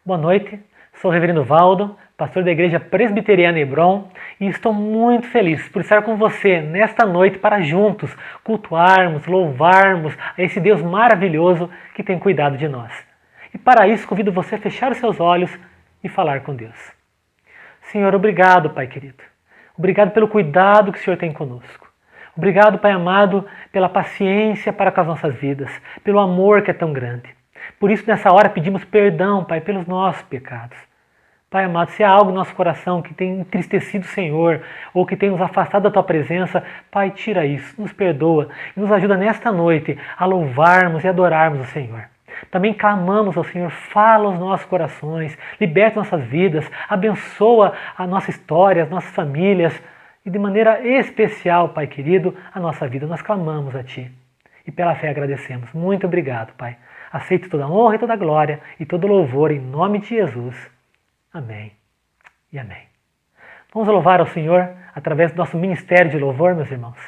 Boa noite, sou o Reverendo Valdo, pastor da Igreja Presbiteriana Hebron, e estou muito feliz por estar com você nesta noite para juntos cultuarmos, louvarmos a esse Deus maravilhoso que tem cuidado de nós. E para isso convido você a fechar os seus olhos e falar com Deus. Senhor, obrigado, Pai querido. Obrigado pelo cuidado que o Senhor tem conosco. Obrigado, Pai amado, pela paciência para com as nossas vidas, pelo amor que é tão grande. Por isso, nessa hora, pedimos perdão, Pai, pelos nossos pecados. Pai amado, se há algo no nosso coração que tem entristecido o Senhor, ou que tem nos afastado da Tua presença, Pai, tira isso, nos perdoa e nos ajuda nesta noite a louvarmos e adorarmos o Senhor. Também clamamos ao Senhor, fala aos nossos corações, liberta nossas vidas, abençoa a nossa história, as nossas famílias e de maneira especial, Pai querido, a nossa vida. Nós clamamos a Ti e pela fé agradecemos. Muito obrigado, Pai. Aceite toda a honra e toda a glória e todo o louvor em nome de Jesus. Amém e amém. Vamos louvar ao Senhor através do nosso ministério de louvor, meus irmãos.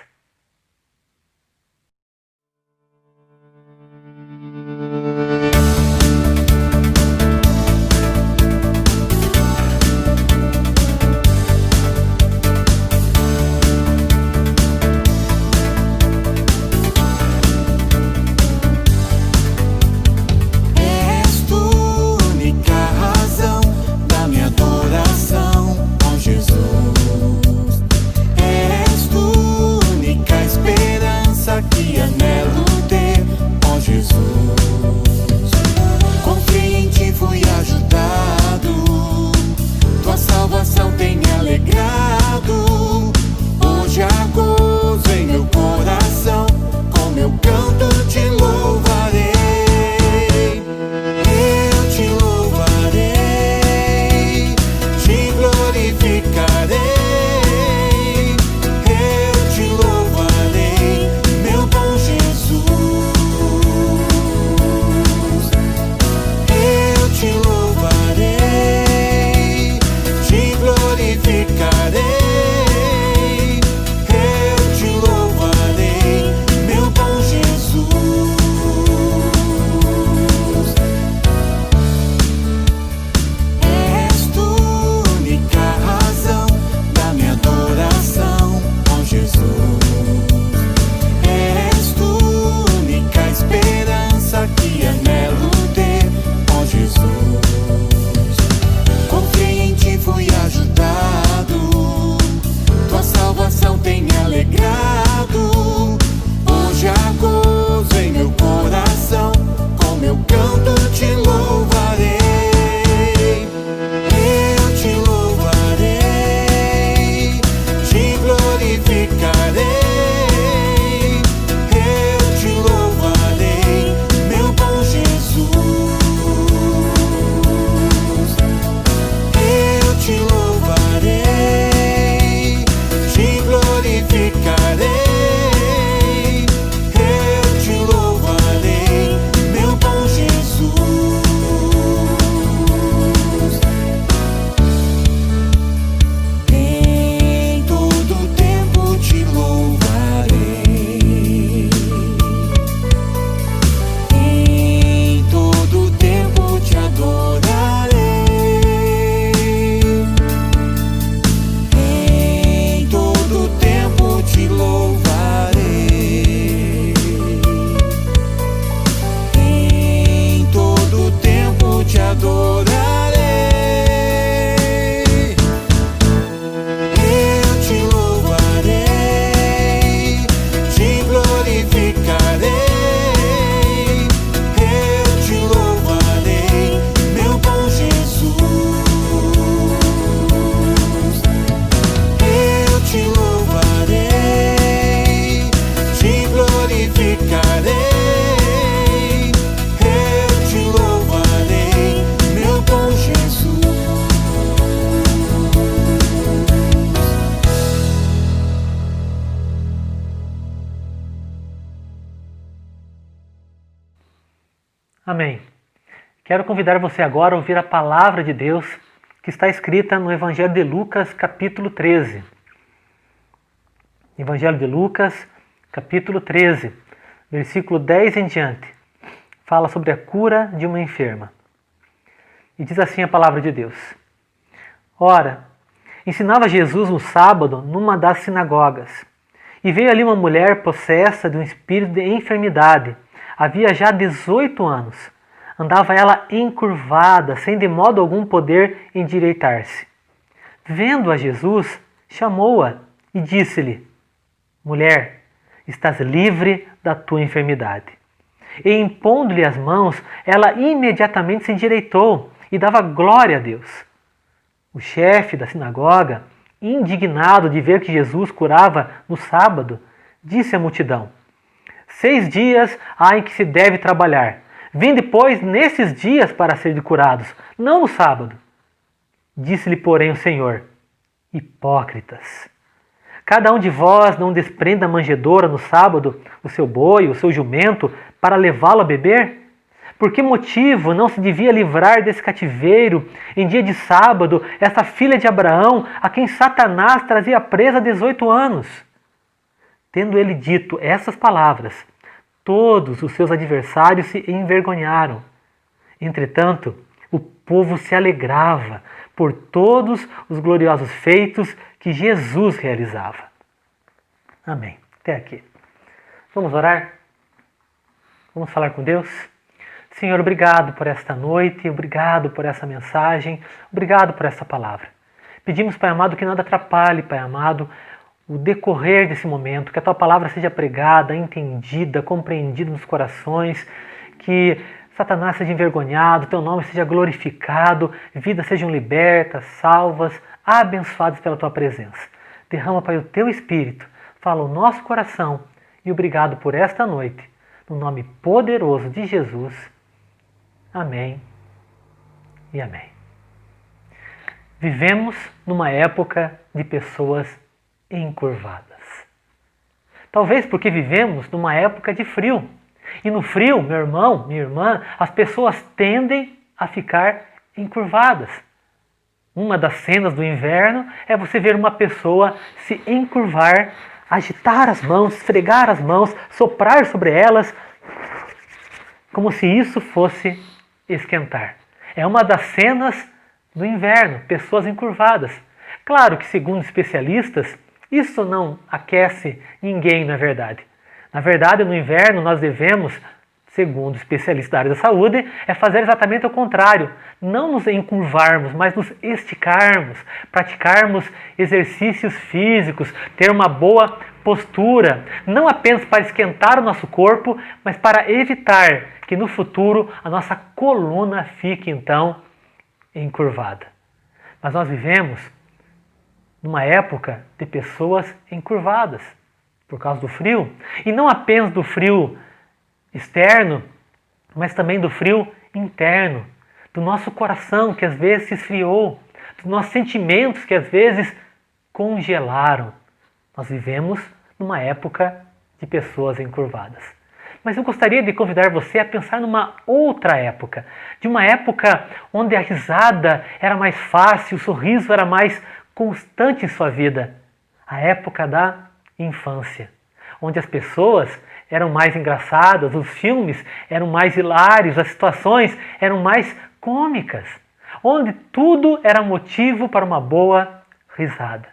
Amém. Quero convidar você agora a ouvir a palavra de Deus que está escrita no Evangelho de Lucas, capítulo 13. Evangelho de Lucas, capítulo 13, versículo 10 em diante. Fala sobre a cura de uma enferma. E diz assim a palavra de Deus. Ora, ensinava Jesus no sábado numa das sinagogas. E veio ali uma mulher possessa de um espírito de enfermidade. Havia já 18 anos. Andava ela encurvada, sem de modo algum poder endireitar-se. Vendo-a Jesus, chamou-a e disse-lhe: Mulher, estás livre da tua enfermidade. E impondo-lhe as mãos, ela imediatamente se endireitou e dava glória a Deus. O chefe da sinagoga, indignado de ver que Jesus curava no sábado, disse à multidão: 6 dias há em que se deve trabalhar. Vinde, pois, nesses dias para serem curados, não no sábado. Disse-lhe, porém, o Senhor: Hipócritas! Cada um de vós não desprende da manjedoura no sábado o seu boi, o seu jumento, para levá-lo a beber? Por que motivo não se devia livrar desse cativeiro em dia de sábado essa filha de Abraão, a quem Satanás trazia presa há 18 anos? Tendo ele dito essas palavras, todos os seus adversários se envergonharam. Entretanto, o povo se alegrava por todos os gloriosos feitos que Jesus realizava. Amém. Até aqui. Vamos orar? Vamos falar com Deus? Senhor, obrigado por esta noite, obrigado por essa mensagem, obrigado por essa palavra. Pedimos, Pai amado, que nada atrapalhe, Pai amado, o decorrer desse momento, que a Tua palavra seja pregada, entendida, compreendida nos corações, que Satanás seja envergonhado, Teu nome seja glorificado, vidas sejam libertas, salvas, abençoadas pela Tua presença. Derrama, Pai, o Teu Espírito, fala o nosso coração e obrigado por esta noite, no nome poderoso de Jesus. Amém e amém. Vivemos numa época de pessoas encurvadas. Talvez porque vivemos numa época de frio. E no frio, meu irmão, minha irmã, as pessoas tendem a ficar encurvadas. Uma das cenas do inverno é você ver uma pessoa se encurvar, agitar as mãos, esfregar as mãos, soprar sobre elas, como se isso fosse esquentar. É uma das cenas do inverno, pessoas encurvadas. Claro que, segundo especialistas, isso não aquece ninguém, na verdade. Na verdade, no inverno nós devemos, segundo especialistas da área da saúde, é fazer exatamente o contrário. Não nos encurvarmos, mas nos esticarmos, praticarmos exercícios físicos, ter uma boa postura, não apenas para esquentar o nosso corpo, mas para evitar que no futuro a nossa coluna fique então encurvada. Mas nós vivemos numa época de pessoas encurvadas por causa do frio, e não apenas do frio externo, mas também do frio interno, do nosso coração que às vezes se esfriou, dos nossos sentimentos que às vezes congelaram. Nós vivemos numa época de pessoas encurvadas. Mas eu gostaria de convidar você a pensar numa outra época, de uma época onde a risada era mais fácil, o sorriso era mais constante em sua vida. A época da infância, onde as pessoas eram mais engraçadas, os filmes eram mais hilários, as situações eram mais cômicas, onde tudo era motivo para uma boa risada.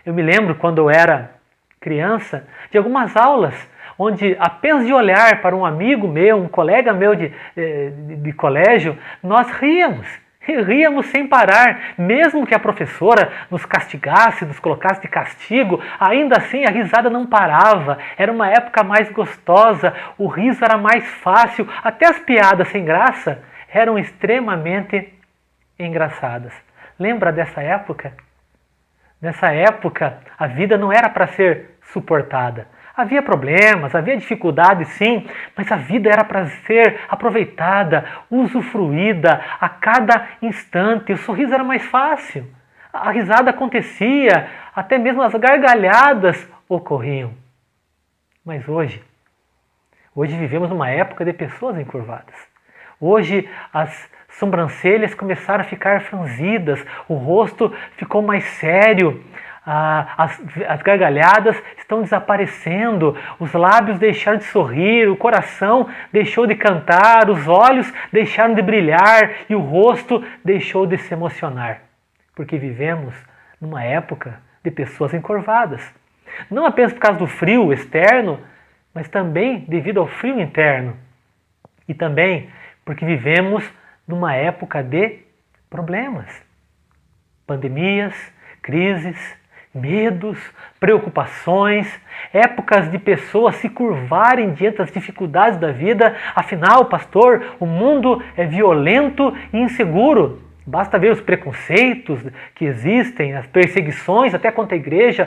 Eu me lembro quando eu era criança de algumas aulas onde apenas de olhar para um amigo meu, um colega meu de colégio, nós ríamos. Ríamos sem parar, mesmo que a professora nos castigasse, nos colocasse de castigo, ainda assim a risada não parava, era uma época mais gostosa, o riso era mais fácil, até as piadas sem graça eram extremamente engraçadas. Lembra dessa época? Nessa época a vida não era para ser suportada. Havia problemas, havia dificuldades sim, mas a vida era para ser aproveitada, usufruída a cada instante. O sorriso era mais fácil, a risada acontecia, até mesmo as gargalhadas ocorriam. Mas hoje vivemos numa época de pessoas encurvadas. Hoje as sobrancelhas começaram a ficar franzidas, o rosto ficou mais sério, as gargalhadas estão desaparecendo, os lábios deixaram de sorrir, o coração deixou de cantar, os olhos deixaram de brilhar e o rosto deixou de se emocionar. Porque vivemos numa época de pessoas encurvadas. Não apenas por causa do frio externo, mas também devido ao frio interno. E também porque vivemos numa época de problemas. Pandemias, crises, medos, preocupações, épocas de pessoas se curvarem diante das dificuldades da vida. Afinal, pastor, o mundo é violento e inseguro. Basta ver os preconceitos que existem, as perseguições até contra a igreja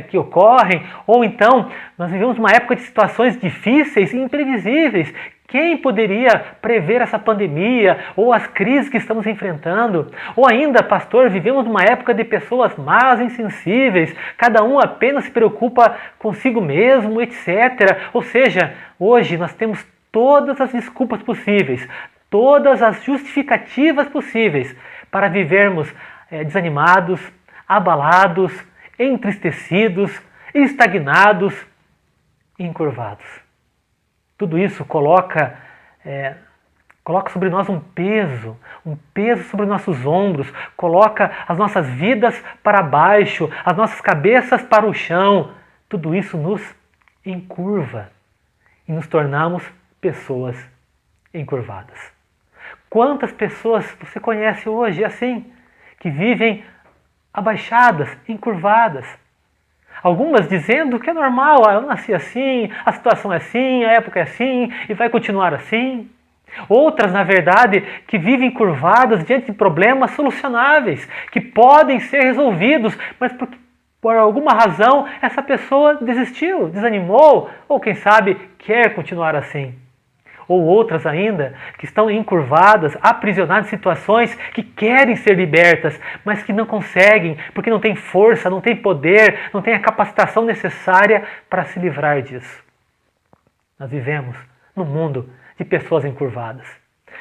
que ocorrem. Ou então, nós vivemos uma época de situações difíceis e imprevisíveis. Quem poderia prever essa pandemia ou as crises que estamos enfrentando? Ou ainda, pastor, vivemos numa época de pessoas más, insensíveis, cada um apenas se preocupa consigo mesmo, etc. Ou seja, hoje nós temos todas as desculpas possíveis, todas as justificativas possíveis para vivermos desanimados, abalados, entristecidos, estagnados e encurvados. Tudo isso coloca sobre nós um peso sobre nossos ombros, coloca as nossas vidas para baixo, as nossas cabeças para o chão. Tudo isso nos encurva e nos tornamos pessoas encurvadas. Quantas pessoas você conhece hoje assim, que vivem abaixadas, encurvadas? Algumas dizendo que é normal, eu nasci assim, a situação é assim, a época é assim e vai continuar assim. Outras, na verdade, que vivem curvadas diante de problemas solucionáveis, que podem ser resolvidos, mas por alguma razão essa pessoa desistiu, desanimou, ou quem sabe quer continuar assim. Ou outras ainda que estão encurvadas, aprisionadas em situações que querem ser libertas, mas que não conseguem, porque não têm força, não têm poder, não têm a capacitação necessária para se livrar disso. Nós vivemos num mundo de pessoas encurvadas,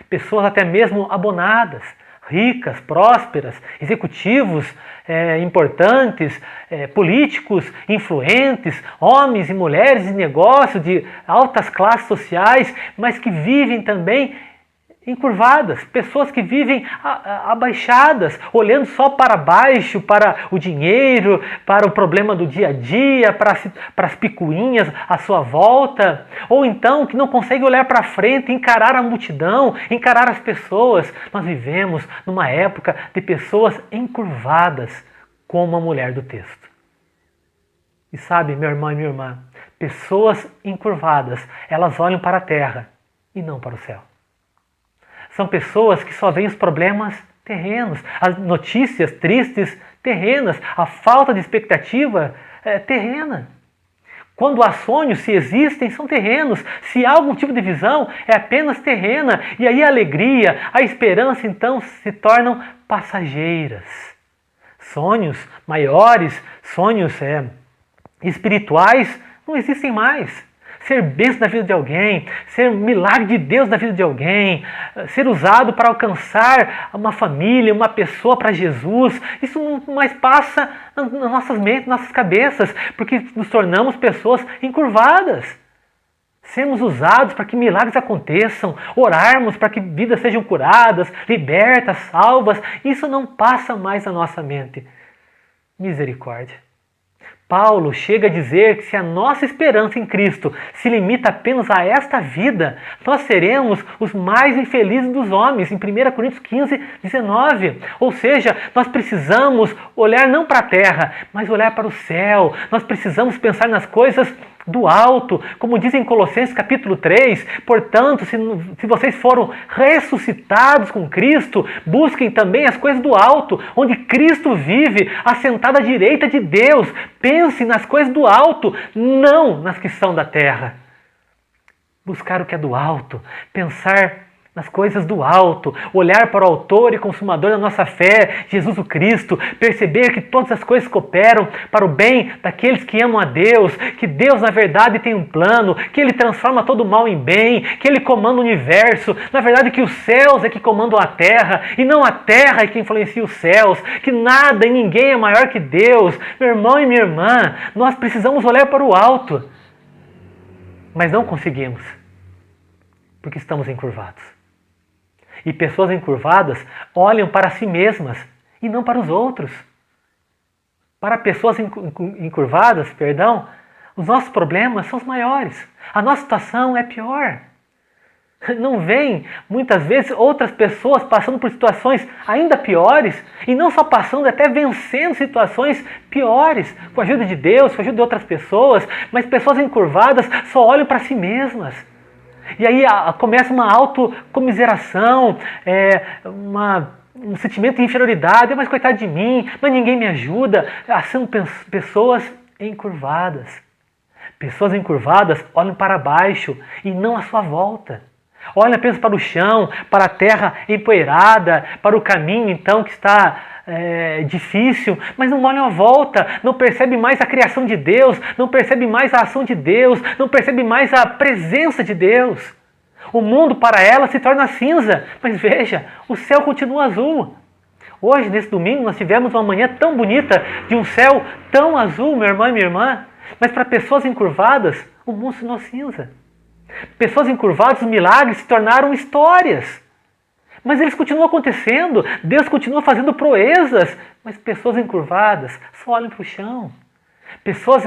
pessoas até mesmo abonadas, ricas, prósperas, executivos importantes, políticos influentes, homens e mulheres de negócio, de altas classes sociais, mas que vivem também encurvadas, pessoas que vivem abaixadas, olhando só para baixo, para o dinheiro, para o problema do dia a dia, para as picuinhas à sua volta, ou então que não conseguem olhar para frente, encarar a multidão, encarar as pessoas. Nós vivemos numa época de pessoas encurvadas, como a mulher do texto. E sabe, meu irmão e minha irmã, pessoas encurvadas, elas olham para a terra e não para o céu. São pessoas que só veem os problemas terrenos, as notícias tristes terrenas, a falta de expectativa terrena. Quando há sonhos, se existem, são terrenos. Se há algum tipo de visão, é apenas terrena. E aí a alegria, a esperança, então, se tornam passageiras. Sonhos maiores, sonhos espirituais, não existem mais. Ser bênção na vida de alguém, ser milagre de Deus na vida de alguém, ser usado para alcançar uma família, uma pessoa para Jesus, isso não mais passa nas nossas mentes, nas nossas cabeças, porque nos tornamos pessoas encurvadas. Sermos usados para que milagres aconteçam, orarmos para que vidas sejam curadas, libertas, salvas, isso não passa mais na nossa mente. Misericórdia. Paulo chega a dizer que se a nossa esperança em Cristo se limita apenas a esta vida, nós seremos os mais infelizes dos homens, em 1 Coríntios 15, 19. Ou seja, nós precisamos olhar não para a terra, mas olhar para o céu. Nós precisamos pensar nas coisas do alto, como diz em Colossenses capítulo 3, portanto, se vocês foram ressuscitados com Cristo, busquem também as coisas do alto, onde Cristo vive, assentado à direita de Deus. Pense nas coisas do alto, não nas que são da terra. Buscar o que é do alto, pensar nas coisas do alto, olhar para o autor e consumador da nossa fé, Jesus o Cristo, perceber que todas as coisas cooperam para o bem daqueles que amam a Deus, que Deus na verdade tem um plano, que Ele transforma todo o mal em bem, que Ele comanda o universo, na verdade que os céus é que comandam a terra, e não a terra é que influencia os céus, que nada e ninguém é maior que Deus. Meu irmão e minha irmã, nós precisamos olhar para o alto, mas não conseguimos, porque estamos encurvados. E pessoas encurvadas olham para si mesmas e não para os outros. Para pessoas encurvadas, os nossos problemas são os maiores. A nossa situação é pior. Não vem, muitas vezes, outras pessoas passando por situações ainda piores, e não só passando, até vencendo situações piores, com a ajuda de Deus, com a ajuda de outras pessoas, mas pessoas encurvadas só olham para si mesmas. E aí começa uma autocomiseração, um sentimento de inferioridade, mas coitado de mim, mas ninguém me ajuda. São pessoas encurvadas. Pessoas encurvadas olham para baixo e não à sua volta. Olham apenas para o chão, para a terra empoeirada, para o caminho então que está difícil, mas não olham à volta, não percebe mais a criação de Deus, não percebe mais a ação de Deus, não percebe mais a presença de Deus. O mundo para ela se torna cinza, mas veja, o céu continua azul. Hoje, nesse domingo, nós tivemos uma manhã tão bonita, de um céu tão azul, meu irmão e minha irmã, mas para pessoas encurvadas, o mundo se tornou cinza. Pessoas encurvadas, os milagres se tornaram histórias. Mas eles continuam acontecendo, Deus continua fazendo proezas, mas pessoas encurvadas só olham para o chão.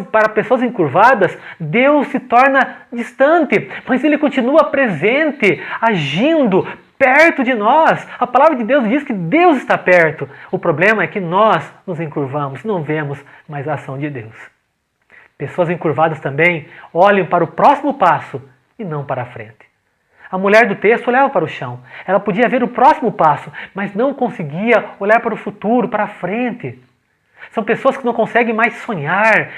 Para pessoas encurvadas, Deus se torna distante, mas Ele continua presente, agindo perto de nós. A palavra de Deus diz que Deus está perto. O problema é que nós nos encurvamos, não vemos mais a ação de Deus. Pessoas encurvadas também olham para o próximo passo e não para a frente. A mulher do texto olhava para o chão. Ela podia ver o próximo passo, mas não conseguia olhar para o futuro, para a frente. São pessoas que não conseguem mais sonhar,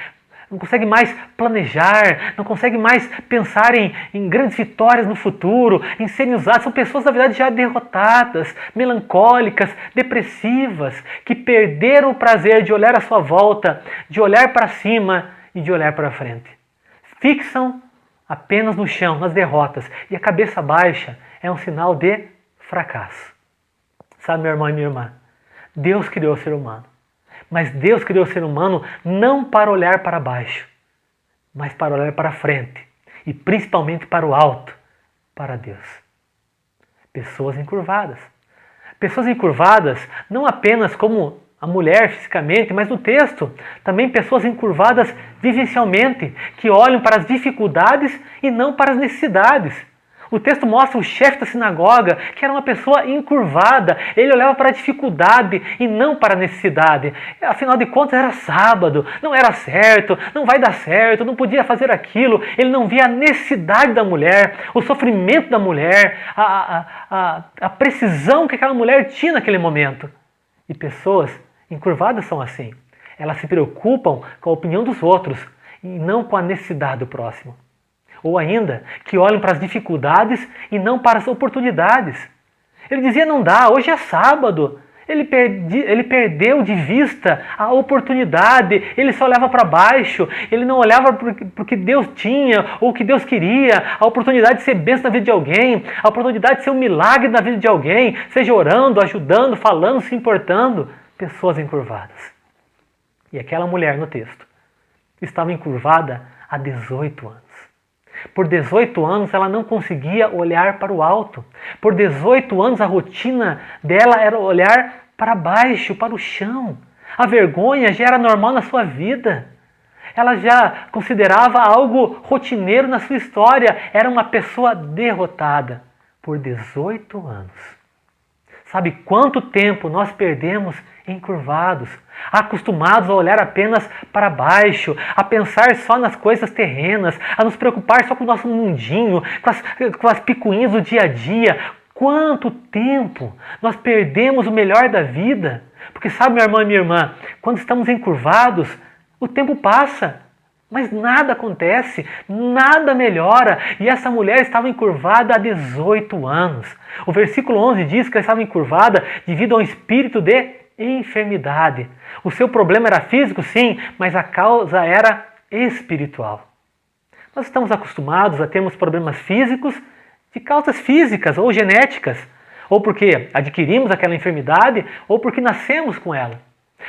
não conseguem mais planejar, não conseguem mais pensar em grandes vitórias no futuro, em serem usadas. São pessoas, na verdade, já derrotadas, melancólicas, depressivas, que perderam o prazer de olhar à sua volta, de olhar para cima e de olhar para frente. Fixam apenas no chão, nas derrotas, e a cabeça baixa é um sinal de fracasso. Sabe, meu irmão e minha irmã, Deus criou o ser humano, mas Deus criou o ser humano não para olhar para baixo, mas para olhar para frente, e principalmente para o alto, para Deus. Pessoas encurvadas. Pessoas encurvadas não apenas como a mulher fisicamente, mas no texto, também pessoas encurvadas vivencialmente, que olham para as dificuldades e não para as necessidades. O texto mostra o chefe da sinagoga, que era uma pessoa encurvada. Ele olhava para a dificuldade e não para a necessidade. Afinal de contas, era sábado, não era certo, não vai dar certo, não podia fazer aquilo. Ele não via a necessidade da mulher, o sofrimento da mulher, a precisão que aquela mulher tinha naquele momento. E pessoas encurvadas são assim. Elas se preocupam com a opinião dos outros e não com a necessidade do próximo. Ou ainda, que olham para as dificuldades e não para as oportunidades. Ele dizia, não dá, hoje é sábado. Ele perdeu de vista a oportunidade, ele só olhava para baixo, ele não olhava para o que Deus tinha ou o que Deus queria, a oportunidade de ser bênção na vida de alguém, a oportunidade de ser um milagre na vida de alguém, seja orando, ajudando, falando, se importando. Pessoas encurvadas. E aquela mulher no texto estava encurvada há 18 anos. Por 18 anos ela não conseguia olhar para o alto. Por 18 anos a rotina dela era olhar para baixo, para o chão. A vergonha já era normal na sua vida. Ela já considerava algo rotineiro na sua história. Era uma pessoa derrotada por 18 anos. Sabe quanto tempo nós perdemos encurvados, acostumados a olhar apenas para baixo, a pensar só nas coisas terrenas, a nos preocupar só com o nosso mundinho, com as picuinhas do dia a dia. Quanto tempo nós perdemos o melhor da vida? Porque sabe, meu irmão e minha irmã, quando estamos encurvados, o tempo passa. Mas nada acontece, nada melhora. E essa mulher estava encurvada há 18 anos. O versículo 11 diz que ela estava encurvada devido a um espírito de enfermidade. O seu problema era físico, sim, mas a causa era espiritual. Nós estamos acostumados a termos problemas físicos de causas físicas ou genéticas, ou porque adquirimos aquela enfermidade, ou porque nascemos com ela.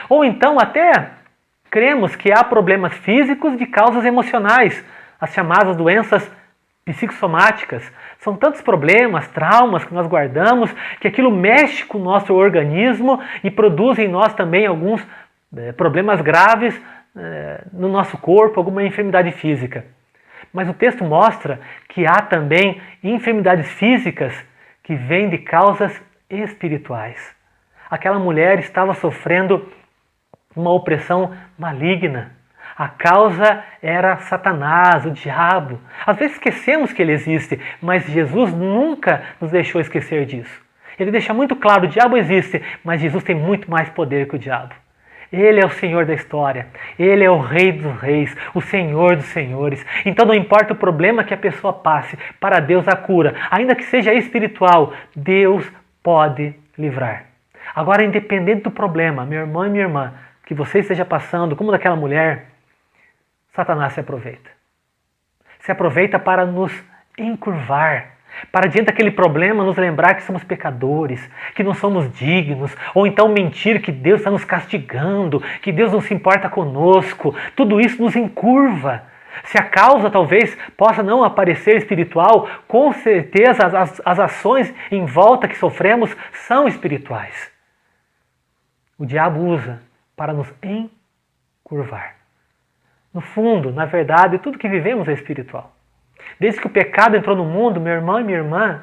Ou então até cremos que há problemas físicos de causas emocionais, as chamadas doenças psicossomáticas. São tantos problemas, traumas que nós guardamos, que aquilo mexe com o nosso organismo e produz em nós também alguns problemas graves no nosso corpo, alguma enfermidade física. Mas o texto mostra que há também enfermidades físicas que vêm de causas espirituais. Aquela mulher estava sofrendo uma opressão maligna. A causa era Satanás, o diabo. Às vezes esquecemos que ele existe, mas Jesus nunca nos deixou esquecer disso. Ele deixa muito claro, o diabo existe, mas Jesus tem muito mais poder que o diabo. Ele é o Senhor da história, Ele é o Rei dos reis, o Senhor dos senhores. Então não importa o problema que a pessoa passe, para Deus a cura, ainda que seja espiritual, Deus pode livrar. Agora, independente do problema, meu irmão e minha irmã, que você esteja passando, como daquela mulher, Satanás se aproveita. Se aproveita para nos encurvar, para diante daquele problema nos lembrar que somos pecadores, que não somos dignos, ou então mentir que Deus está nos castigando, que Deus não se importa conosco. Tudo isso nos encurva. Se a causa talvez possa não aparecer espiritual, com certeza as ações em volta que sofremos são espirituais. O diabo usa para nos encurvar. No fundo, na verdade, tudo que vivemos é espiritual. Desde que o pecado entrou no mundo, meu irmão e minha irmã,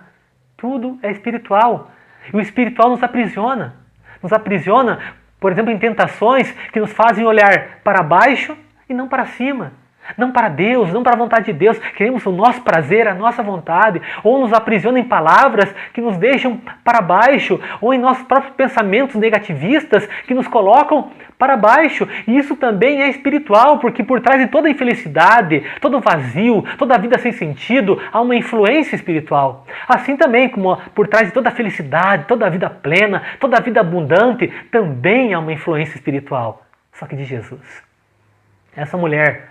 tudo é espiritual. E o espiritual nos aprisiona. Nos aprisiona, por exemplo, em tentações que nos fazem olhar para baixo e não para cima. Não para Deus, não para a vontade de Deus. Queremos o nosso prazer, a nossa vontade. Ou nos aprisiona em palavras que nos deixam para baixo. Ou em nossos próprios pensamentos negativistas que nos colocam para baixo. E isso também é espiritual, porque por trás de toda infelicidade, todo vazio, toda vida sem sentido, há uma influência espiritual. Assim também como por trás de toda felicidade, toda vida plena, toda vida abundante, também há uma influência espiritual. Só que de Jesus. Essa mulher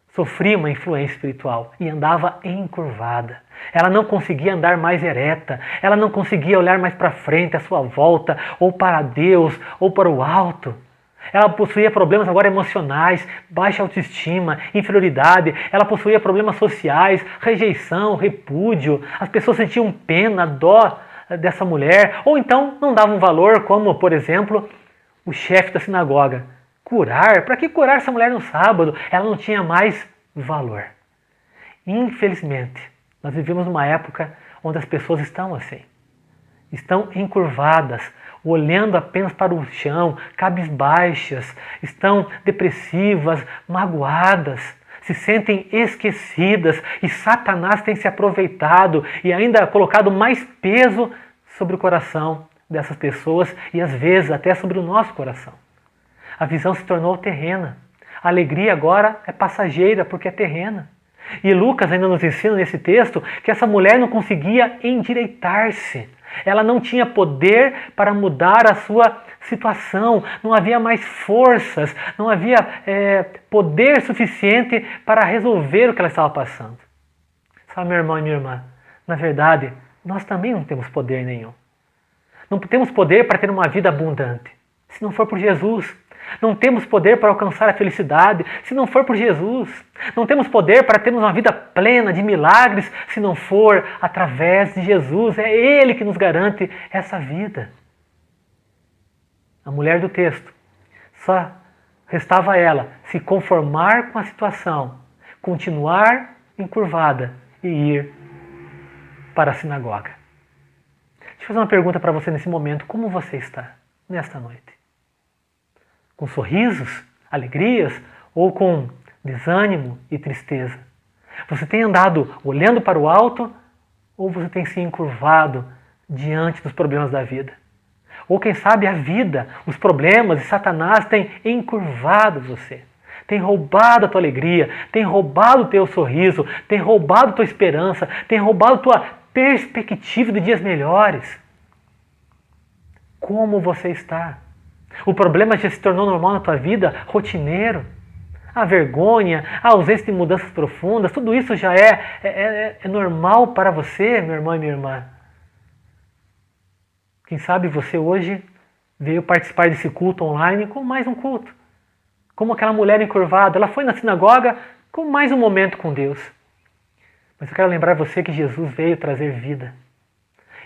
sofria uma influência espiritual e andava encurvada. Ela não conseguia andar mais ereta, ela não conseguia olhar mais para frente, à sua volta, ou para Deus, ou para o alto. Ela possuía problemas agora emocionais, baixa autoestima, inferioridade. Ela possuía problemas sociais, rejeição, repúdio. As pessoas sentiam pena, dó dessa mulher, ou então não davam valor, como, por exemplo, o chefe da sinagoga. Curar? Para que curar essa mulher no sábado? Ela não tinha mais valor. Infelizmente, nós vivemos numa época onde as pessoas estão assim. Estão encurvadas, olhando apenas para o chão, cabisbaixas, estão depressivas, magoadas, se sentem esquecidas e Satanás tem se aproveitado e ainda colocado mais peso sobre o coração dessas pessoas e às vezes até sobre o nosso coração. A visão se tornou terrena. A alegria agora é passageira porque é terrena. E Lucas ainda nos ensina nesse texto que essa mulher não conseguia endireitar-se. Ela não tinha poder para mudar a sua situação. Não havia mais forças, não havia poder suficiente para resolver o que ela estava passando. Sabe, meu irmão e minha irmã, na verdade, nós também não temos poder nenhum. Não temos poder para ter uma vida abundante, se não for por Jesus. Não temos poder para alcançar a felicidade se não for por Jesus. Não temos poder para termos uma vida plena de milagres se não for através de Jesus. É Ele que nos garante essa vida. A mulher do texto, só restava a ela se conformar com a situação, continuar encurvada e ir para a sinagoga. Deixa eu fazer uma pergunta para você nesse momento. Como você está nesta noite? Com sorrisos, alegrias ou com desânimo e tristeza? Você tem andado olhando para o alto ou você tem se encurvado diante dos problemas da vida? Ou quem sabe a vida, os problemas e Satanás têm encurvado você, tem roubado a tua alegria, tem roubado o teu sorriso, tem roubado a tua esperança, tem roubado a tua perspectiva de dias melhores. Como você está? O problema já se tornou normal na tua vida, rotineiro. A vergonha, a ausência de mudanças profundas, tudo isso já é normal para você, meu irmão e minha irmã. Quem sabe você hoje veio participar desse culto online com mais um culto. Como aquela mulher encurvada, ela foi na sinagoga com mais um momento com Deus. Mas eu quero lembrar você que Jesus veio trazer vida.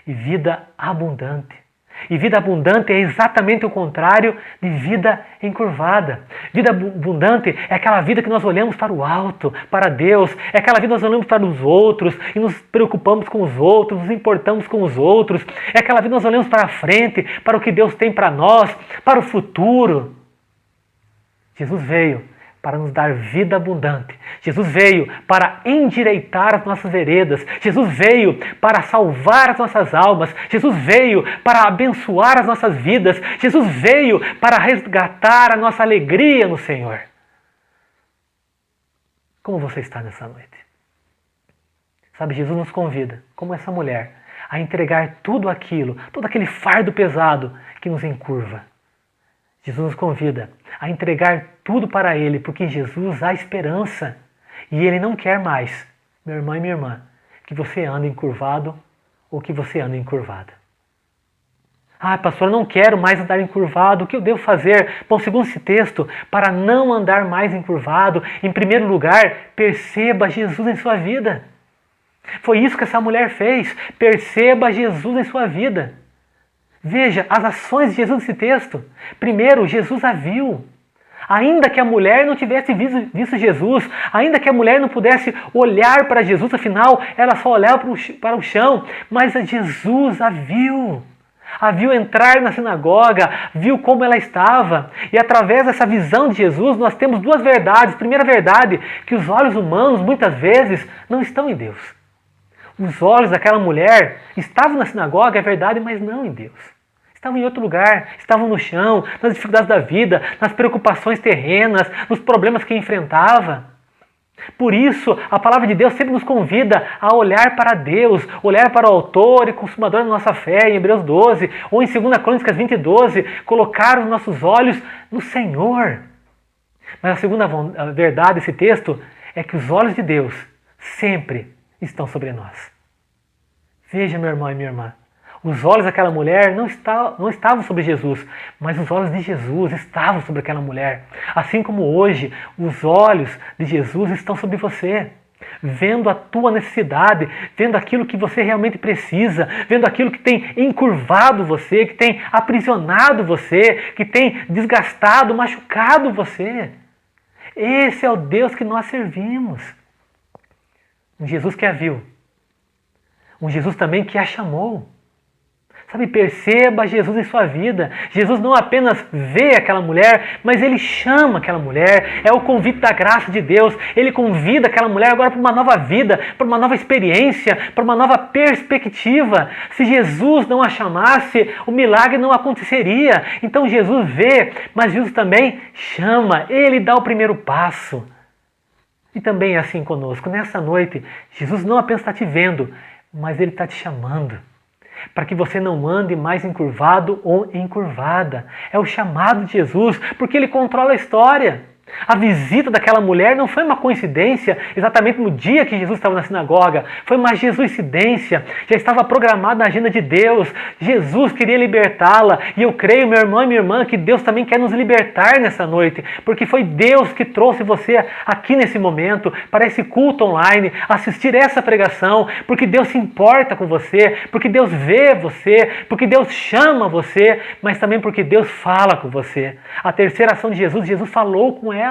E vida abundante. E vida abundante é exatamente o contrário de vida encurvada. Vida abundante é aquela vida que nós olhamos para o alto, para Deus. É aquela vida que nós olhamos para os outros e nos preocupamos com os outros, nos importamos com os outros. É aquela vida que nós olhamos para a frente, para o que Deus tem para nós, para o futuro. Jesus veio para nos dar vida abundante. Jesus veio para endireitar as nossas veredas. Jesus veio para salvar as nossas almas. Jesus veio para abençoar as nossas vidas. Jesus veio para resgatar a nossa alegria no Senhor. Como você está nessa noite? Sabe, Jesus nos convida, como essa mulher, a entregar tudo aquilo, todo aquele fardo pesado que nos encurva. Jesus nos convida a entregar tudo para Ele, porque em Jesus há esperança. E Ele não quer mais, meu irmão e minha irmã, que você ande encurvado ou que você ande encurvada. Ah, pastor, eu não quero mais andar encurvado, o que eu devo fazer? Bom, segundo esse texto, para não andar mais encurvado, em primeiro lugar, perceba Jesus em sua vida. Foi isso que essa mulher fez, perceba Jesus em sua vida. Veja as ações de Jesus nesse texto. Primeiro, Jesus a viu. Ainda que a mulher não tivesse visto Jesus, ainda que a mulher não pudesse olhar para Jesus, afinal, ela só olhava para o chão, mas Jesus a viu. A viu entrar na sinagoga, viu como ela estava. E através dessa visão de Jesus, nós temos duas verdades. Primeira verdade, que os olhos humanos, muitas vezes, não estão em Deus. Os olhos daquela mulher estavam na sinagoga, é verdade, mas não em Deus. Estavam em outro lugar, estavam no chão, nas dificuldades da vida, nas preocupações terrenas, nos problemas que enfrentava. Por isso, a palavra de Deus sempre nos convida a olhar para Deus, olhar para o autor e consumador da nossa fé, em Hebreus 12, ou em 2 Crônicas 20:12, colocar os nossos olhos no Senhor. Mas a segunda verdade desse texto é que os olhos de Deus sempre estão sobre nós. Veja, meu irmão e minha irmã, os olhos daquela mulher não estavam sobre Jesus, mas os olhos de Jesus estavam sobre aquela mulher. Assim como hoje, os olhos de Jesus estão sobre você, vendo a tua necessidade, vendo aquilo que você realmente precisa, vendo aquilo que tem encurvado você, que tem aprisionado você, que tem desgastado, machucado você. Esse é o Deus que nós servimos. Um Jesus que a viu. Um Jesus também que a chamou. Sabe, perceba Jesus em sua vida. Jesus não apenas vê aquela mulher, mas Ele chama aquela mulher. É o convite da graça de Deus. Ele convida aquela mulher agora para uma nova vida, para uma nova experiência, para uma nova perspectiva. Se Jesus não a chamasse, o milagre não aconteceria. Então Jesus vê, mas Jesus também chama. Ele dá o primeiro passo. E também é assim conosco. Nessa noite, Jesus não apenas está te vendo, mas Ele está te chamando. Para que você não ande mais encurvado ou encurvada. É o chamado de Jesus, porque Ele controla a história. A visita daquela mulher não foi uma coincidência exatamente no dia que Jesus estava na sinagoga. Foi uma jesuicidência. Já estava programado na agenda de Deus. Jesus queria libertá-la. E eu creio, meu irmão e minha irmã, que Deus também quer nos libertar nessa noite. Porque foi Deus que trouxe você aqui nesse momento, para esse culto online, assistir essa pregação. Porque Deus se importa com você. Porque Deus vê você. Porque Deus chama você. Mas também porque Deus fala com você. A terceira ação de Jesus, Jesus falou com ela.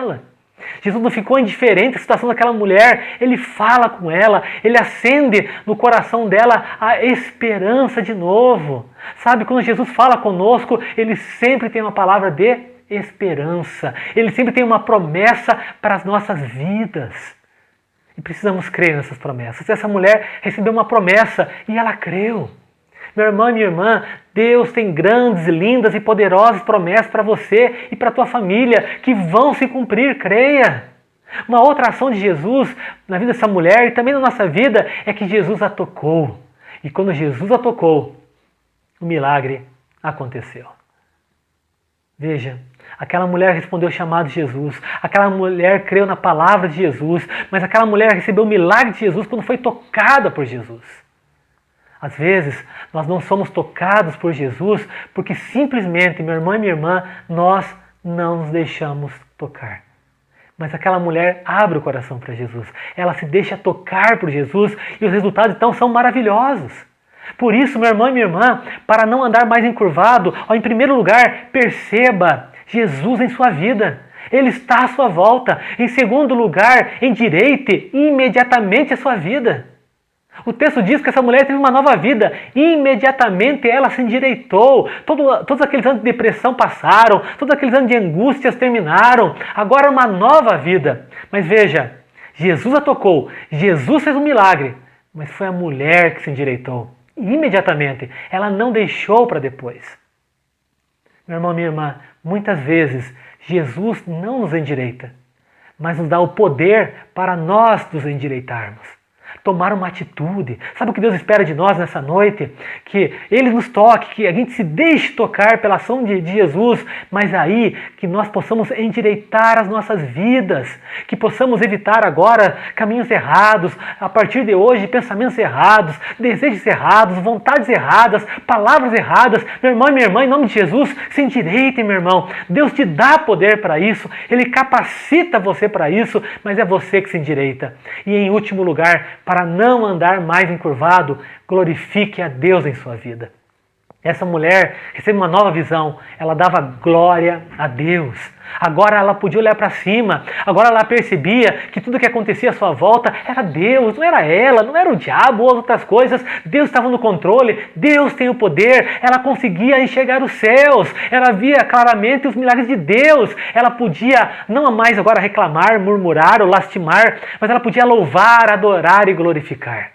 Jesus não ficou indiferente à situação daquela mulher, Ele fala com ela, Ele acende no coração dela a esperança de novo. Sabe, quando Jesus fala conosco, Ele sempre tem uma palavra de esperança, Ele sempre tem uma promessa para as nossas vidas. E precisamos crer nessas promessas. Essa mulher recebeu uma promessa e ela creu. Meu irmão e minha irmã, Deus tem grandes, lindas e poderosas promessas para você e para a tua família que vão se cumprir, creia. Uma outra ação de Jesus na vida dessa mulher e também na nossa vida é que Jesus a tocou. E quando Jesus a tocou, o milagre aconteceu. Veja, aquela mulher respondeu ao chamado de Jesus, aquela mulher creu na palavra de Jesus, mas aquela mulher recebeu o milagre de Jesus quando foi tocada por Jesus. Às vezes, nós não somos tocados por Jesus porque simplesmente, meu irmão e minha irmã, nós não nos deixamos tocar. Mas aquela mulher abre o coração para Jesus, ela se deixa tocar por Jesus e os resultados então são maravilhosos. Por isso, meu irmão e minha irmã, para não andar mais encurvado, em primeiro lugar, perceba Jesus em sua vida. Ele está à sua volta. Em segundo lugar, endireite imediatamente a sua vida. O texto diz que essa mulher teve uma nova vida. Imediatamente ela se endireitou. Todos aqueles anos de depressão passaram. Todos aqueles anos de angústias terminaram. Agora uma nova vida. Mas veja, Jesus a tocou. Jesus fez um milagre. Mas foi a mulher que se endireitou. Imediatamente. Ela não deixou para depois. Meu irmão, minha irmã, muitas vezes Jesus não nos endireita, mas nos dá o poder para nós nos endireitarmos. Tomar uma atitude. Sabe o que Deus espera de nós nessa noite? Que Ele nos toque, que a gente se deixe tocar pela ação de Jesus, mas aí que nós possamos endireitar as nossas vidas, que possamos evitar agora caminhos errados, a partir de hoje pensamentos errados, desejos errados, vontades erradas, palavras erradas. Meu irmão e minha irmã, em nome de Jesus, se endireitem, meu irmão. Deus te dá poder para isso, Ele capacita você para isso, mas é você que se endireita. E em último lugar, para não andar mais encurvado, glorifique a Deus em sua vida. Essa mulher recebe uma nova visão, ela dava glória a Deus. Agora ela podia olhar para cima, agora ela percebia que tudo que acontecia à sua volta era Deus, não era ela, não era o diabo ou outras coisas. Deus estava no controle, Deus tem o poder. Ela conseguia enxergar os céus, ela via claramente os milagres de Deus. Ela podia não mais agora reclamar, murmurar ou lastimar, mas ela podia louvar, adorar e glorificar.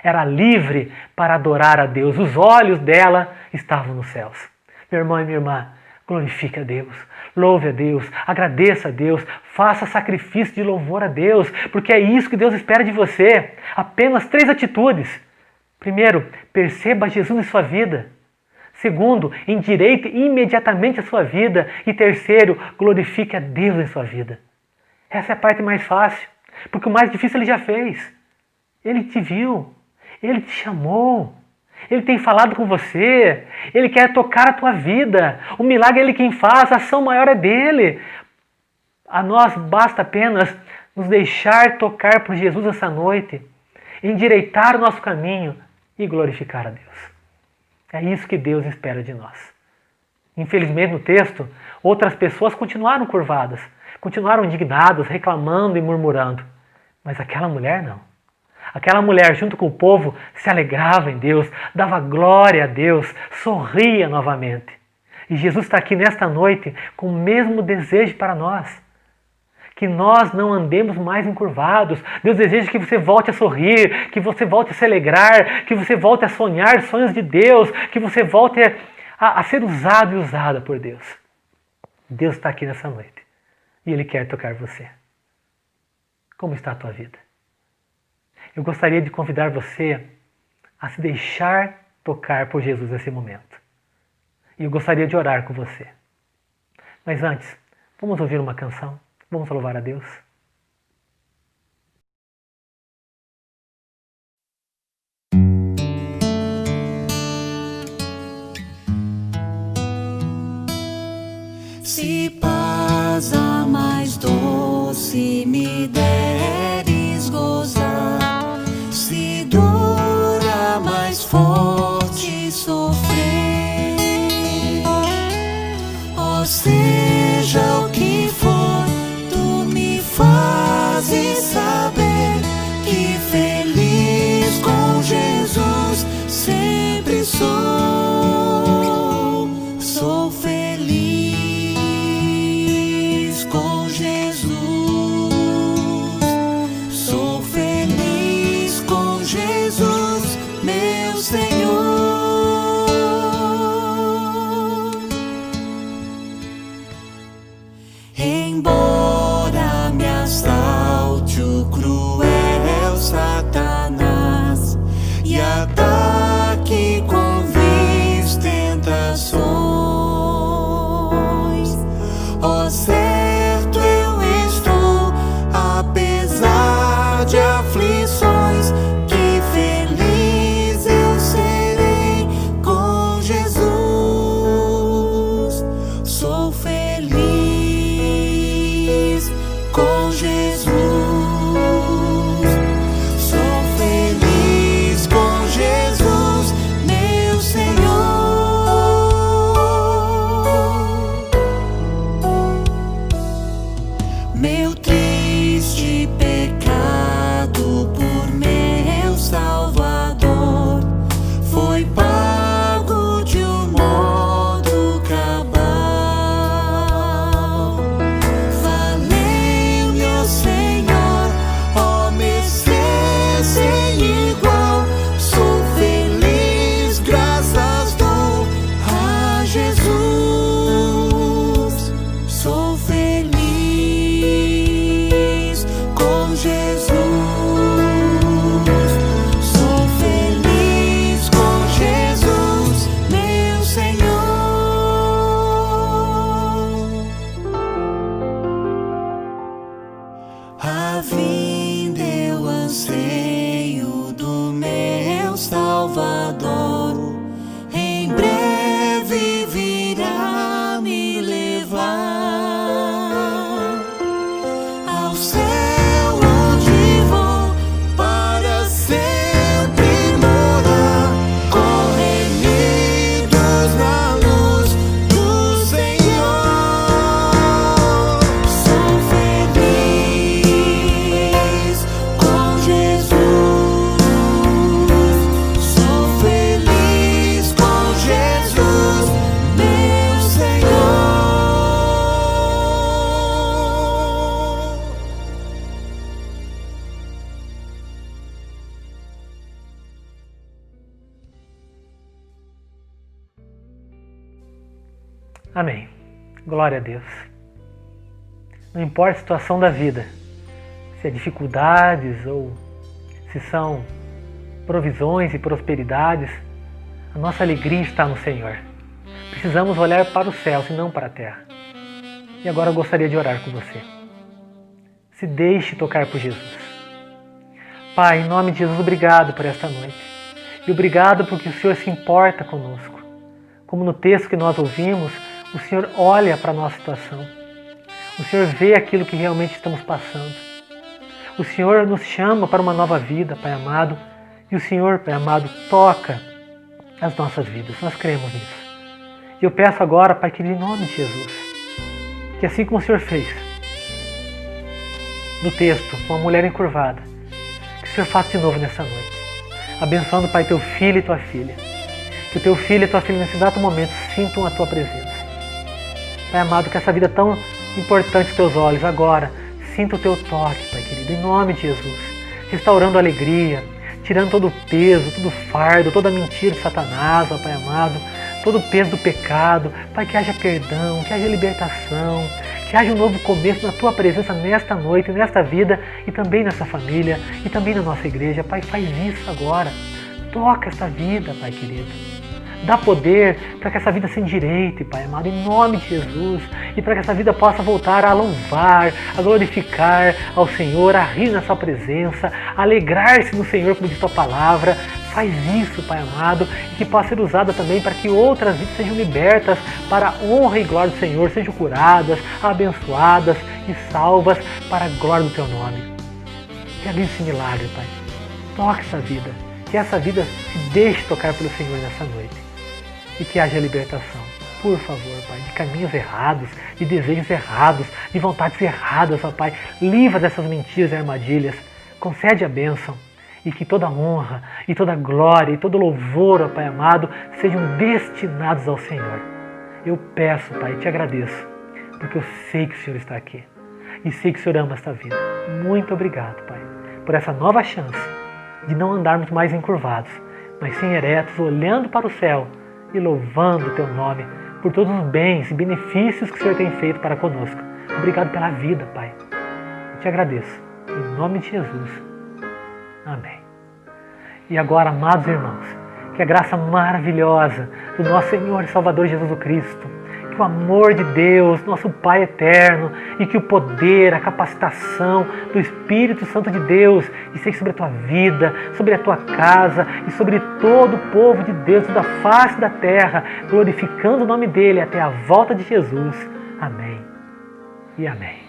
Era livre para adorar a Deus, os olhos dela estavam nos céus. Meu irmão e minha irmã, glorifique a Deus, louve a Deus, agradeça a Deus, faça sacrifício de louvor a Deus, porque é isso que Deus espera de você. Apenas 3 atitudes. Primeiro, perceba Jesus em sua vida. Segundo, endireite imediatamente a sua vida. E terceiro, glorifique a Deus em sua vida. Essa é a parte mais fácil, porque o mais difícil Ele já fez. Ele te viu, Ele te chamou. Ele tem falado com você, Ele quer tocar a tua vida. O milagre é Ele quem faz, a ação maior é dEle. A nós basta apenas nos deixar tocar por Jesus essa noite, endireitar o nosso caminho e glorificar a Deus. É isso que Deus espera de nós. Infelizmente no texto, outras pessoas continuaram curvadas, continuaram indignadas, reclamando e murmurando. Mas aquela mulher não. Aquela mulher, junto com o povo, se alegrava em Deus, dava glória a Deus, sorria novamente. E Jesus está aqui nesta noite com o mesmo desejo para nós. Que nós não andemos mais encurvados. Deus deseja que você volte a sorrir, que você volte a se alegrar, que você volte a sonhar sonhos de Deus, que você volte a ser usado e usada por Deus. Deus está aqui nessa noite e Ele quer tocar você. Como está a tua vida? Eu gostaria de convidar você a se deixar tocar por Jesus nesse momento. E eu gostaria de orar com você. Mas antes, vamos ouvir uma canção? Vamos louvar a Deus? Se paz a mais doce me deres gozar, se dor a mais forte sofrer, ó seja o que for, tu me fazes saber que feliz com Jesus sempre sou. Sou feliz com Jesus. Jesus. Sou feliz com Jesus, meu Senhor. A vinda eu anseio do meu Salvador, em breve virá me levar ao céu onde vou para sempre morar, corremidos na luz do Senhor. Sou feliz com Jesus, sou feliz com Jesus, meu Senhor. Amém. Glória a Deus. Não importa a situação da vida, se é dificuldades ou se são provisões e prosperidades, a nossa alegria está no Senhor. Precisamos olhar para os céus e não para a terra. E agora eu gostaria de orar com você. Se deixe tocar por Jesus. Pai, em nome de Jesus, obrigado por esta noite. E obrigado porque o Senhor se importa conosco. Como no texto que nós ouvimos, o Senhor olha para a nossa situação. O Senhor vê aquilo que realmente estamos passando. O Senhor nos chama para uma nova vida, Pai amado. E o Senhor, Pai amado, toca as nossas vidas. Nós cremos nisso. E eu peço agora, Pai querido, em nome de Jesus, que assim como o Senhor fez no texto, com a mulher encurvada, que o Senhor faça de novo nessa noite. Abençoando, Pai, teu filho e tua filha. Que o teu filho e tua filha nesse exato momento sintam a tua presença. Pai amado, que essa vida tão importante aos teus olhos agora sinta o teu toque, Pai querido, em nome de Jesus. Restaurando a alegria, tirando todo o peso, todo o fardo, toda a mentira de Satanás, ó Pai amado, todo o peso do pecado. Pai, que haja perdão, que haja libertação, que haja um novo começo na tua presença nesta noite, nesta vida e também nessa família e também na nossa igreja. Pai, faz isso agora. Toca essa vida, Pai querido. Dá poder para que essa vida se endireite, Pai amado, em nome de Jesus. E para que essa vida possa voltar a louvar, a glorificar ao Senhor, a rir na sua presença, a alegrar-se no Senhor, como diz tua palavra. Faz isso, Pai amado, e que possa ser usada também para que outras vidas sejam libertas para a honra e glória do Senhor, sejam curadas, abençoadas e salvas para a glória do teu nome. Realize esse milagre, Pai. Toque essa vida. Que essa vida se deixe tocar pelo Senhor nessa noite. E que haja libertação, por favor, Pai, de caminhos errados, de desejos errados, de vontades erradas, ó Pai. Livra dessas mentiras e armadilhas. Concede a bênção. E que toda honra, e toda glória, e todo louvor, ó Pai amado, sejam destinados ao Senhor. Eu peço, Pai, e te agradeço, porque eu sei que o Senhor está aqui. E sei que o Senhor ama esta vida. Muito obrigado, Pai, por essa nova chance de não andarmos mais encurvados, mas sim eretos, olhando para o céu e louvando o teu nome por todos os bens e benefícios que o Senhor tem feito para conosco. Obrigado pela vida, Pai. Eu te agradeço. Em nome de Jesus. Amém. E agora, amados irmãos, que a graça maravilhosa do nosso Senhor e Salvador Jesus Cristo, que o amor de Deus, nosso Pai eterno, e que o poder, a capacitação do Espírito Santo de Deus esteja sobre a tua vida, sobre a tua casa e sobre todo o povo de Deus da face da terra, glorificando o nome dele até a volta de Jesus. Amém e amém.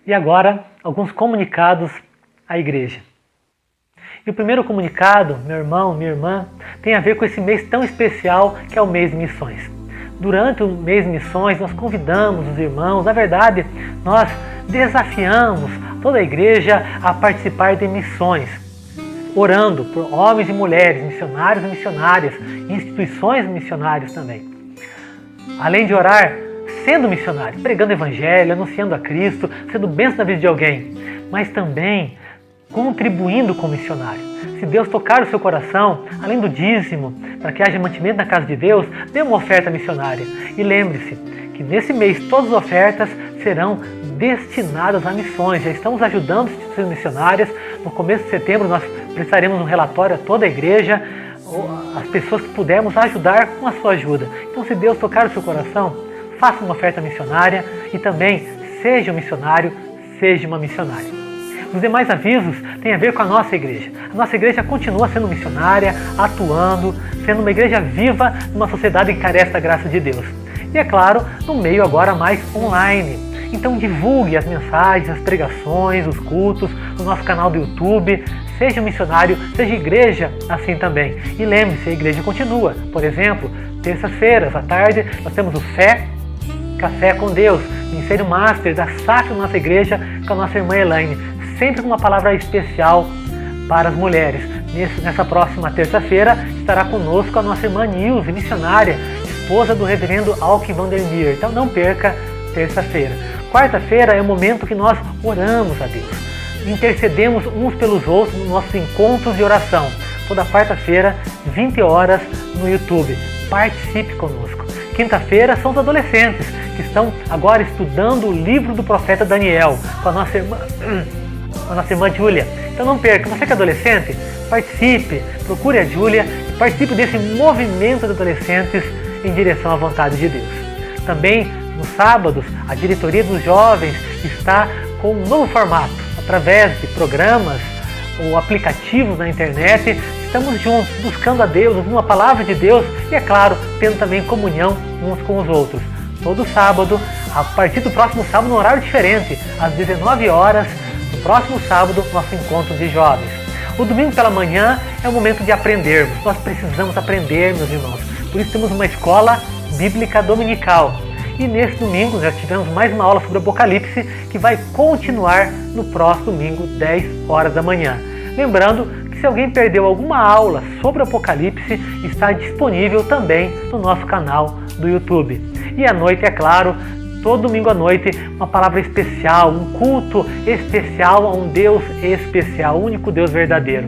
E agora, alguns comunicados à igreja. E o primeiro comunicado, meu irmão, minha irmã, tem a ver com esse mês tão especial que é o mês de missões. Durante o mês de missões, nós convidamos os irmãos, na verdade, nós desafiamos toda a igreja a participar de missões, orando por homens e mulheres, missionários e missionárias, instituições missionárias também. Além de orar, sendo missionário, pregando o evangelho, anunciando a Cristo, sendo bênção na vida de alguém, mas também contribuindo como missionário. Se Deus tocar o seu coração, além do dízimo, para que haja mantimento na casa de Deus, dê uma oferta missionária. E lembre-se que nesse mês todas as ofertas serão destinadas a missões. Já estamos ajudando as instituições missionárias. No começo de setembro nós prestaremos um relatório a toda a igreja, as pessoas que pudermos ajudar com a sua ajuda. Então, se Deus tocar o seu coração, faça uma oferta missionária e também seja um missionário, seja uma missionária. Os demais avisos têm a ver com a nossa igreja. A nossa igreja continua sendo missionária, atuando, sendo uma igreja viva numa sociedade que carece da graça de Deus. E é claro, no meio agora mais online. Então divulgue as mensagens, as pregações, os cultos no nosso canal do YouTube. Seja um missionário, seja igreja assim também. E lembre-se, a igreja continua. Por exemplo, terças-feiras à tarde nós temos o Café com Deus, Ministério Master da SAF da nossa igreja, com a nossa irmã Elaine. Sempre com uma palavra especial para as mulheres. Nessa próxima terça-feira estará conosco a nossa irmã Nilce, missionária, esposa do reverendo Alck Vandermeer. Então não perca terça-feira. Quarta-feira é o momento que nós oramos a Deus. Intercedemos uns pelos outros nos nossos encontros de oração. Toda quarta-feira, 20 horas no YouTube. Participe conosco. Quinta-feira são os adolescentes que estão agora estudando o livro do profeta Daniel com a nossa irmã Júlia. Então não perca, você que é adolescente, participe, procure a Júlia e participe desse movimento de adolescentes em direção à vontade de Deus. Também nos sábados, a diretoria dos jovens está com um novo formato, através de programas ou aplicativos na internet. Estamos juntos, buscando a Deus, ouvindo a palavra de Deus e, é claro, tendo também comunhão uns com os outros. Todo sábado, a partir do próximo sábado, no horário diferente, às 19 horas, no próximo sábado, nosso encontro de jovens. O domingo pela manhã é o momento de aprendermos. Nós precisamos aprender, meus irmãos. Por isso temos uma escola bíblica dominical. E nesse domingo já tivemos mais uma aula sobre o Apocalipse, que vai continuar no próximo domingo, 10 horas da manhã. Lembrando que se alguém perdeu alguma aula sobre o Apocalipse, está disponível também no nosso canal do YouTube. E à noite, é claro, todo domingo à noite, uma palavra especial, um culto especial a um Deus especial, o único Deus verdadeiro.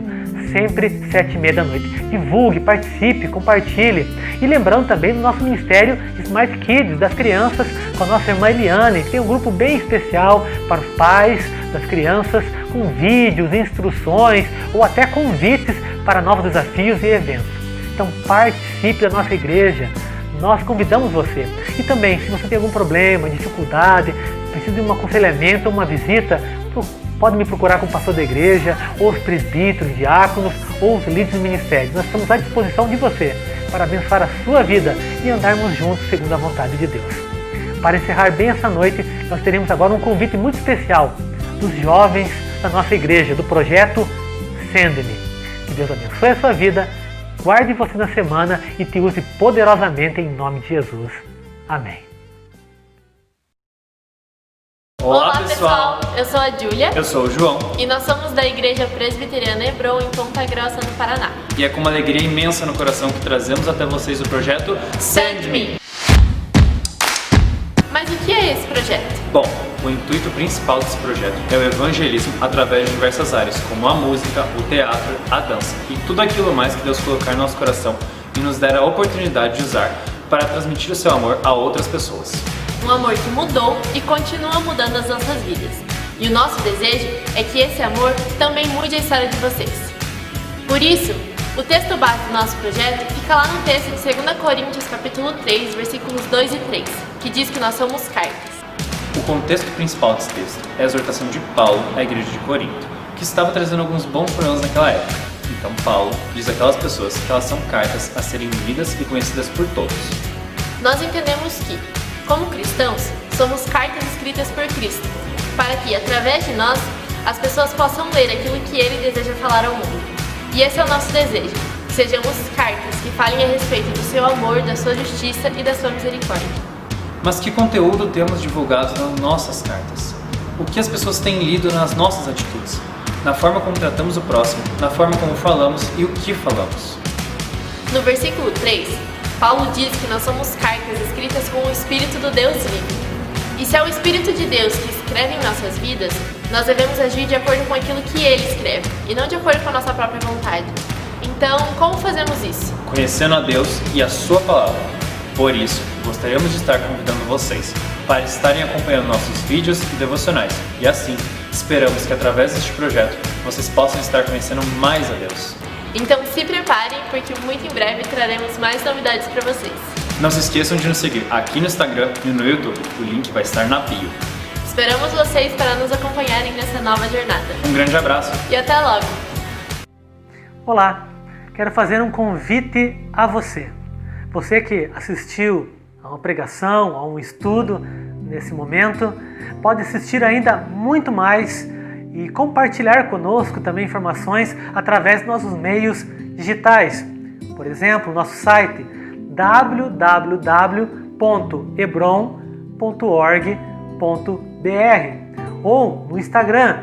Sempre 7h30 da noite. Divulgue, participe, compartilhe. E lembrando também do nosso ministério Smart Kids, das crianças, com a nossa irmã Eliane, que tem um grupo bem especial para os pais das crianças, com vídeos, instruções ou até convites para novos desafios e eventos. Então participe da nossa igreja. Nós convidamos você. E também, se você tem algum problema, dificuldade, precisa de um aconselhamento ou uma visita, pode me procurar com o pastor da igreja, ou os presbíteros, diáconos, ou os líderes do ministério. Nós estamos à disposição de você para abençoar a sua vida e andarmos juntos segundo a vontade de Deus. Para encerrar bem essa noite, nós teremos agora um convite muito especial dos jovens da nossa igreja, do projeto Send-me. Que Deus abençoe a sua vida, guarde você na semana e te use poderosamente em nome de Jesus. Amém. Olá pessoal, eu sou a Júlia. Eu sou o João. E nós somos da Igreja Presbiteriana Hebron em Ponta Grossa, no Paraná. E é com uma alegria imensa no coração que trazemos até vocês o projeto Send-me. Mas o que é esse projeto? Bom, o intuito principal desse projeto é o evangelismo através de diversas áreas, como a música, o teatro, a dança e tudo aquilo mais que Deus colocar no nosso coração e nos der a oportunidade de usar para transmitir o seu amor a outras pessoas. Um amor que mudou e continua mudando as nossas vidas. E o nosso desejo é que esse amor também mude a história de vocês. Por isso, o texto base do nosso projeto fica lá no texto de 2 Coríntios capítulo 3, versículos 2 e 3, que diz que nós somos cartas. O contexto principal desse texto é a exortação de Paulo à igreja de Corinto, que estava trazendo alguns bons problemas naquela época. Então Paulo diz àquelas pessoas que elas são cartas a serem lidas e conhecidas por todos. Nós entendemos que, como cristãos, somos cartas escritas por Cristo, para que, através de nós, as pessoas possam ler aquilo que Ele deseja falar ao mundo. E esse é o nosso desejo, que sejamos cartas que falem a respeito do seu amor, da sua justiça e da sua misericórdia. Mas que conteúdo temos divulgado nas nossas cartas? O que as pessoas têm lido nas nossas atitudes? Na forma como tratamos o próximo, na forma como falamos e o que falamos? No versículo 3, Paulo diz que nós somos cartas escritas com o Espírito do Deus vivo. E se é o Espírito de Deus que escreve em nossas vidas, nós devemos agir de acordo com aquilo que Ele escreve, e não de acordo com a nossa própria vontade. Então, como fazemos isso? Conhecendo a Deus e a sua palavra. Por isso, gostaríamos de estar convidando vocês para estarem acompanhando nossos vídeos e devocionais. E assim, esperamos que através deste projeto vocês possam estar conhecendo mais a Deus. Então se preparem, porque muito em breve traremos mais novidades para vocês. Não se esqueçam de nos seguir aqui no Instagram e no YouTube. O link vai estar na bio. Esperamos vocês para nos acompanharem nessa nova jornada. Um grande abraço! E até logo! Olá, quero fazer um convite a você. Você que assistiu a uma pregação, a um estudo nesse momento, pode assistir ainda muito mais e compartilhar conosco também informações através dos nossos meios digitais. Por exemplo, nosso site www.hebron.org.br ou no Instagram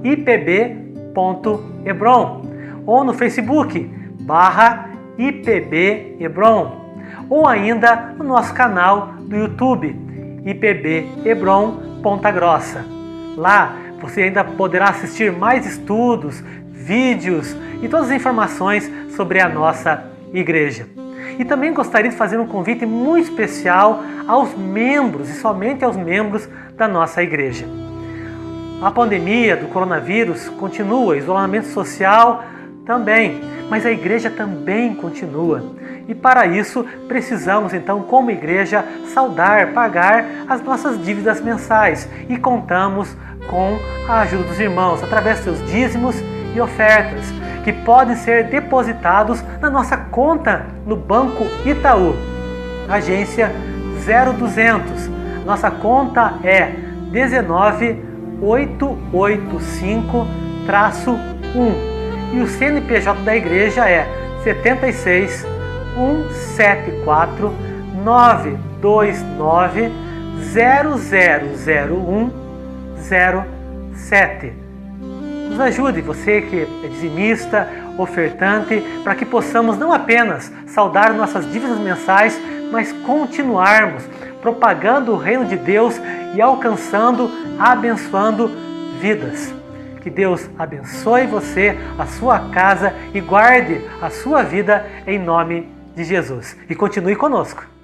@ipb.hebron ou no Facebook /IPB-Hebron ou ainda no nosso canal do YouTube IPB Hebron Ponta Grossa. Lá você ainda poderá assistir mais estudos, vídeos e todas as informações sobre a nossa igreja. E também gostaria de fazer um convite muito especial aos membros e somente aos membros da nossa igreja. A pandemia do coronavírus continua, isolamento social também, mas a igreja também continua. E para isso precisamos então, como igreja, saldar, pagar as nossas dívidas mensais e contamos com a ajuda dos irmãos através dos seus dízimos e ofertas, que podem ser depositados na nossa conta no Banco Itaú, agência 0200. Nossa conta é 19885-1 e o CNPJ da igreja é 76 174 929 0001 07. Nos ajude, você que é dizimista, ofertante, para que possamos não apenas saldar nossas dívidas mensais, mas continuarmos propagando o reino de Deus e alcançando, abençoando vidas. Que Deus abençoe você, a sua casa e guarde a sua vida em nome de Jesus. E continue conosco.